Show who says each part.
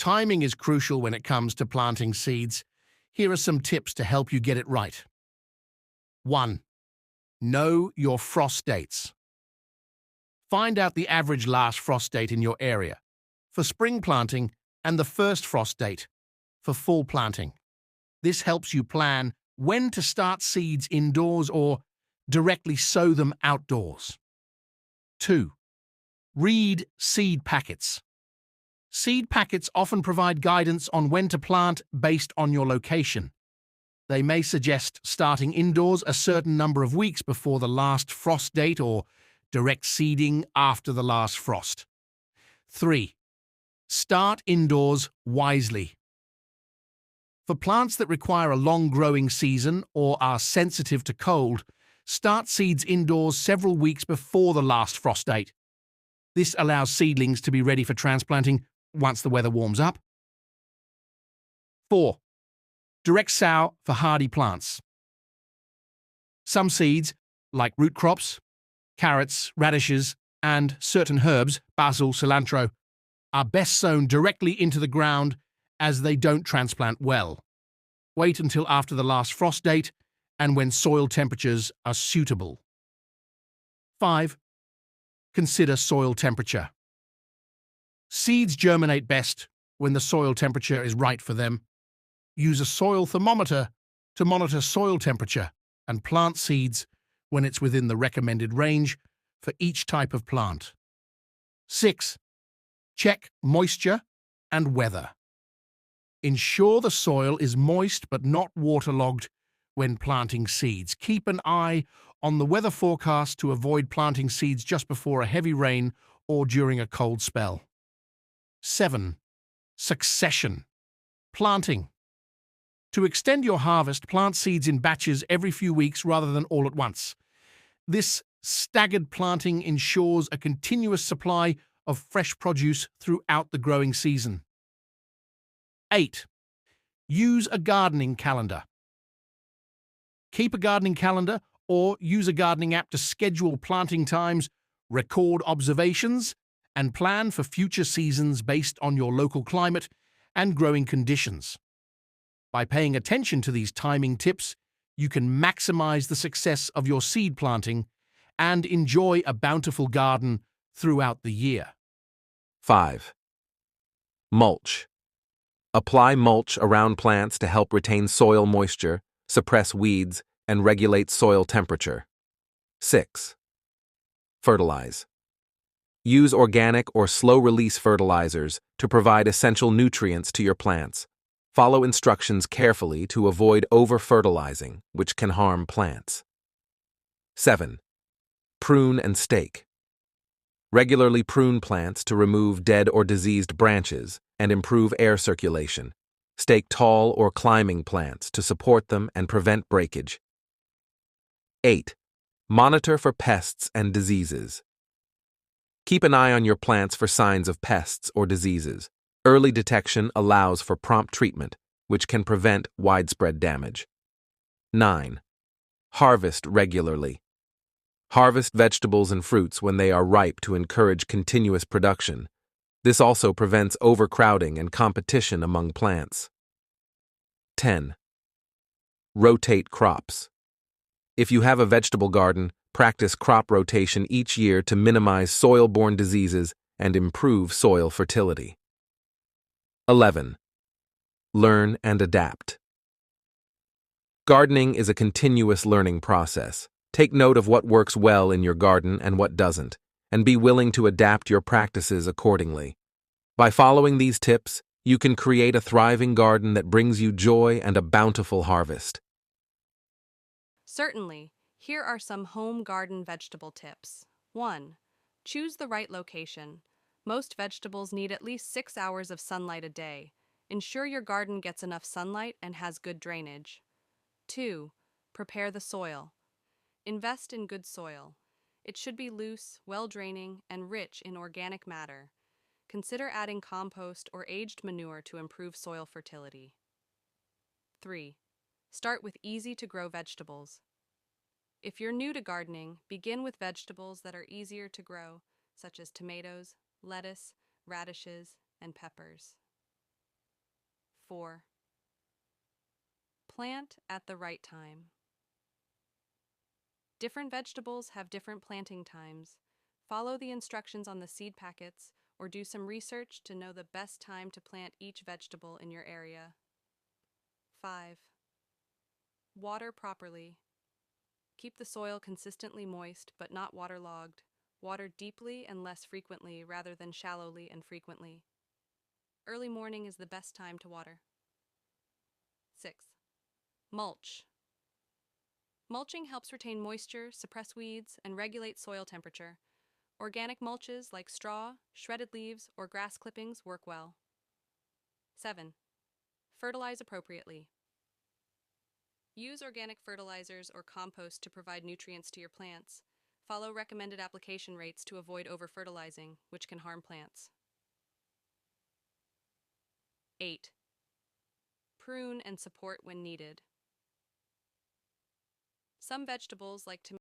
Speaker 1: Timing is crucial when it comes to planting seeds. Here are some tips to help you get it right. 1. Know your frost dates. Find out the average last frost date in your area for spring planting and the first frost date for fall planting. This helps you plan when to start seeds indoors or directly sow them outdoors. 2. Read seed packets. Seed packets often provide guidance on when to plant based on your location. They may suggest starting indoors a certain number of weeks before the last frost date or direct seeding after the last frost. 3. Start indoors wisely. For plants that require a long growing season or are sensitive to cold, start seeds indoors several weeks before the last frost date. This allows seedlings to be ready for transplanting once the weather warms up. 4. Direct sow for hardy plants. Some seeds, like root crops, carrots, radishes, and certain herbs, basil, cilantro, are best sown directly into the ground as they don't transplant well. Wait until after the last frost date and when soil temperatures are suitable. 5. Consider soil temperature. Seeds germinate best when the soil temperature is right for them. Use a soil thermometer to monitor soil temperature and plant seeds when it's within the recommended range for each type of plant. 6. Check moisture and weather. Ensure the soil is moist but not waterlogged when planting seeds. Keep an eye on the weather forecast to avoid planting seeds just before a heavy rain or during a cold spell. 7. Succession planting. To extend your harvest, plant seeds in batches every few weeks rather than all at once. This staggered planting ensures a continuous supply of fresh produce throughout the growing season. 8. Use a gardening calendar. Keep a gardening calendar or use a gardening app to schedule planting times, record observations, and plan for future seasons based on your local climate and growing conditions. By paying attention to these timing tips, you can maximize the success of your seed planting and enjoy a bountiful garden throughout the year.
Speaker 2: 5. Mulch. Apply mulch around plants to help retain soil moisture, suppress weeds, and regulate soil temperature. 6. Fertilize. Use organic or slow-release fertilizers to provide essential nutrients to your plants. Follow instructions carefully to avoid over-fertilizing, which can harm plants. 7. Prune and stake. Regularly prune plants to remove dead or diseased branches and improve air circulation. Stake tall or climbing plants to support them and prevent breakage. 8. Monitor for pests and diseases. Keep an eye on your plants for signs of pests or diseases. Early detection allows for prompt treatment, which can prevent widespread damage. 9. Harvest regularly. Harvest vegetables and fruits when they are ripe to encourage continuous production. This also prevents overcrowding and competition among plants. 10. Rotate crops. If you have a vegetable garden, practice crop rotation each year to minimize soil-borne diseases and improve soil fertility. 11. Learn and adapt. Gardening is a continuous learning process. Take note of what works well in your garden and what doesn't, and be willing to adapt your practices accordingly. By following these tips, you can create a thriving garden that brings you joy and a bountiful harvest.
Speaker 3: Certainly. Here are some home garden vegetable tips. 1. Choose the right location. Most vegetables need at least 6 hours of sunlight a day. Ensure your garden gets enough sunlight and has good drainage. 2. Prepare the soil. Invest in good soil. It should be loose, well-draining, and rich in organic matter. Consider adding compost or aged manure to improve soil fertility. 3. Start with easy-to-grow vegetables. If you're new to gardening, begin with vegetables that are easier to grow, such as tomatoes, lettuce, radishes, and peppers. 4. Plant at the right time. Different vegetables have different planting times. Follow the instructions on the seed packets or do some research to know the best time to plant each vegetable in your area. 5. Water properly. Keep the soil consistently moist but not waterlogged. Water deeply and less frequently rather than shallowly and frequently. Early morning is the best time to water. 6. Mulch. Mulching helps retain moisture, suppress weeds, and regulate soil temperature. Organic mulches like straw, shredded leaves, or grass clippings work well. 7. Fertilize appropriately. Use organic fertilizers or compost to provide nutrients to your plants. Follow recommended application rates to avoid over-fertilizing, which can harm plants. 8. Prune and support when needed. Some vegetables, like tomatoes,